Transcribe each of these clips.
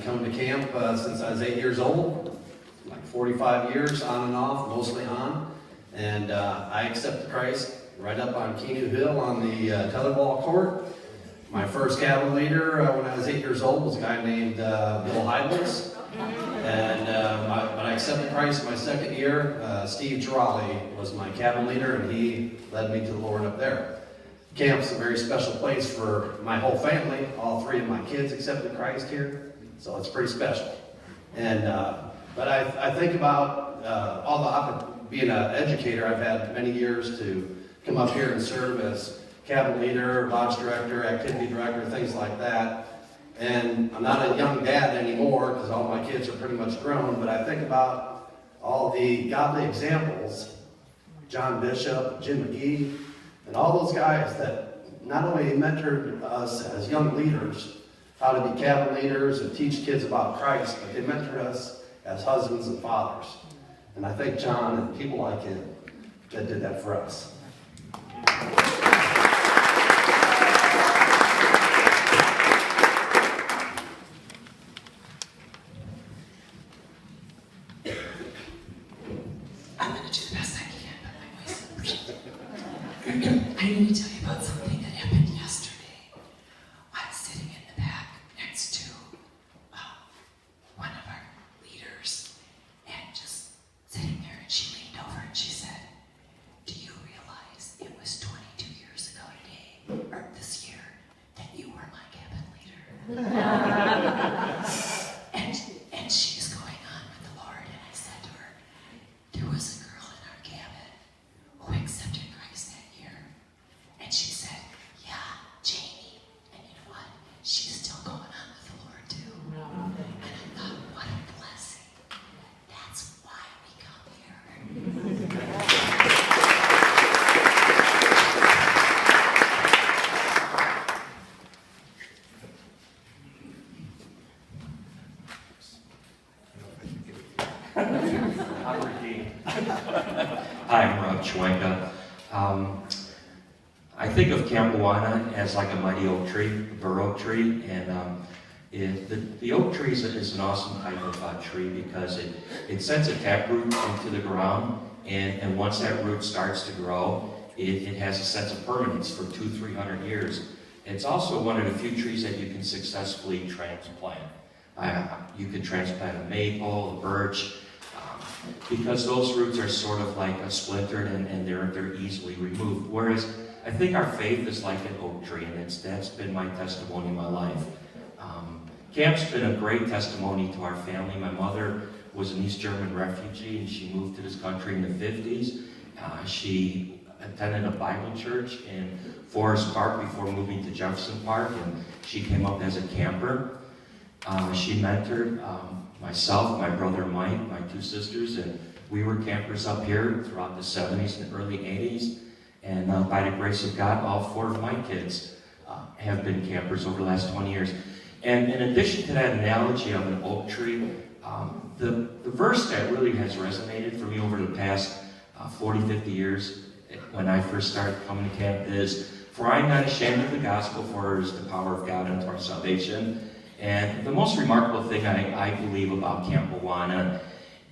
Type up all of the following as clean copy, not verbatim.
come to camp since I was 8 years old, like 45 years on and off, mostly on. And I accepted Christ right up on Keanu Hill on the tetherball court. My first cabin leader when I was 8 years old was a guy named Bill Heibels. And but I accepted Christ my second year. Steve Girali was my cabin leader, and he led me to the Lord up there. Camp's a very special place for my whole family. All three of my kids accepted Christ here, so it's pretty special. And but I think about being an educator. I've had many years to come up here and serve as cabin leader, lodge director, activity director, things like that. And I'm not a young dad anymore because all my kids are pretty much grown, but I think about all the godly examples, John Bishop, Jim McGee, and all those guys that not only mentored us as young leaders, how to be cabin leaders and teach kids about Christ, but they mentored us as husbands and fathers. And I thank John and people like him that did that for us. I'm going to do the best I can, but my voice is I need to tell you about something that happened yesterday. I was sitting in the back next to one of our leaders and just sitting there, and she leaned over and she said, "Do you realize it was 22 years ago today, or this year, that you were my cabin leader?" and she's going on with the Lord, and I said to her, "There was a girl in our cabin who accepted Christ that year." And she said, "Yeah, Jamie." And you know what? She's still going on with the Lord too. And I thought, what a blessing. That's why we come here. Hi, I'm Rob Chwenka. I think of Camp Awana as like a mighty oak tree, a bur oak tree, and the oak tree is an awesome type of tree because it sends a taproot into the ground, and once that root starts to grow, it has a sense of permanence for 200-300 years. It's also one of the few trees that you can successfully transplant. You can transplant a maple, a birch, because those roots are sort of like splintered and they're easily removed. Whereas I think our faith is like an oak tree, and that's been my testimony in my life. Camp's been a great testimony to our family. My mother was an East German refugee, and she moved to this country in the 50s. She attended a Bible church in Forest Park before moving to Jefferson Park, and she came up as a camper. She mentored myself, my brother Mike, my two sisters, and we were campers up here throughout the 70s and early 80s. And by the grace of God, all four of my kids have been campers over the last 20 years. And in addition to that analogy of an oak tree, the verse that really has resonated for me over the past 40, 50 years when I first started coming to camp is, "For I am not ashamed of the gospel, for it is the power of God unto our salvation." And the most remarkable thing I believe about Camp Awana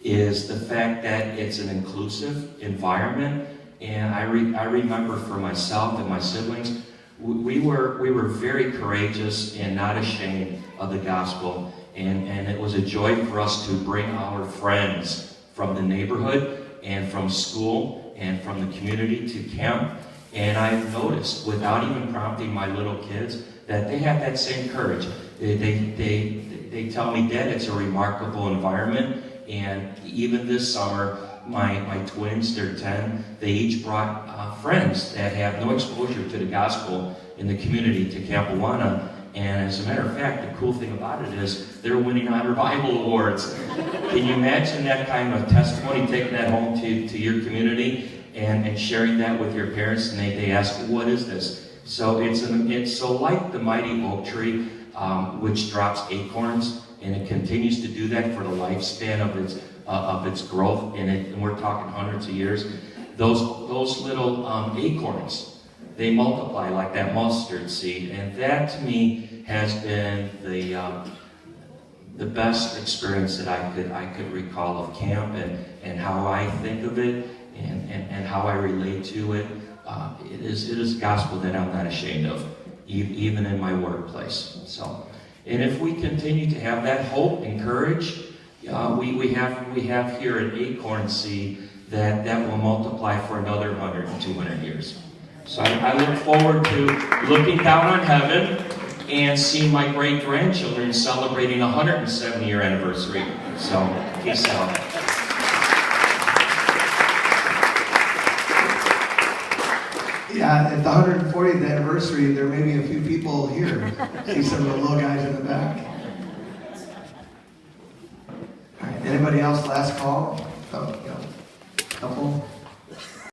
is the fact that it's an inclusive environment. And I remember for myself and my siblings, we were very courageous and not ashamed of the gospel. And it was a joy for us to bring our friends from the neighborhood and from school and from the community to camp. And I've noticed, without even prompting my little kids, that they have that same courage. They tell me, "Dad, it's a remarkable environment." And even this summer, my twins, they're 10, they each brought friends that have no exposure to the gospel in the community to Camp Awana. And as a matter of fact, the cool thing about it is they're winning Honor Bible Awards. Can you imagine that kind of testimony, taking that home to your community and sharing that with your parents? And they ask, "What is this?" So it's so like the mighty oak tree, which drops acorns, and it continues to do that for the lifespan of its growth, and we're talking hundreds of years. Those little acorns, they multiply like that mustard seed, and that to me has been the best experience that I could recall of camp, and how I think of it, and how I relate to it. It is gospel that I'm not ashamed of, even in my workplace. So, and if we continue to have that hope and courage, we have here an acorn seed that will multiply for another 100 and 200 years. So I look forward to looking down on heaven and seeing my great-grandchildren celebrating a 170-year anniversary. So, peace out. Yeah, at the 140th anniversary, there may be a few people here. See some of the little guys in the back. All right, anybody else? Last call? Oh, yeah. Couple.